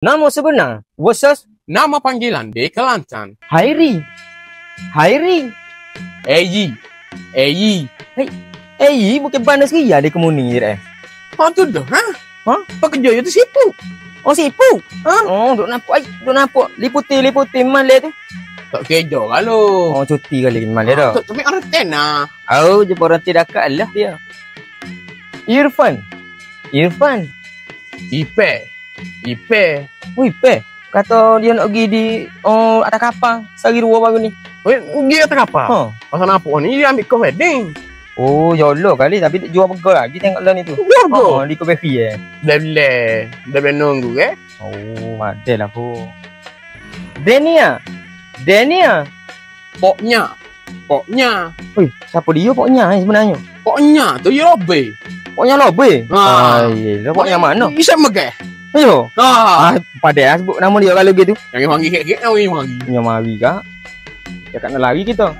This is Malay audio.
Nama sebenar versus Nama panggilan di Kelantan. Hairi. Hairi. Eyi. Eyi. Bukan panas ria di kemunir Ha tu dah. Ha? Pekerja itu sibuk. Oh sipu. Oh, duk nampak. Liputi malam tu. Tak kerja kalau. Oh, cuti kali malam dah. Tapi orang tena. Oh, je orang tidak lah dia. Irfan. Ipe. Wih, kata dia nak pergi di atas kapal. Sehari 2 baru ni. Dia kata apa? Ha. Pasal apa ni dia ambil ke wedding. Oh, jauh kali tapi jual burger lagi tengok lah ni tu. Burger? Di Kobefi Dah boleh nunggu ke? Oh, ada lah pun. Dania. Poknya. Wih, siapa dia poknya sebenarnya? Poknya tu ya lebih. Poknya lobe. Ha. Lah poknya mana? Bisa megah. Ayo. Ha. Pada sebut nama dia kalau gitu. Yang panggil kek-kek nak panggil. Punya mari kak. Dia kat nak lari kita.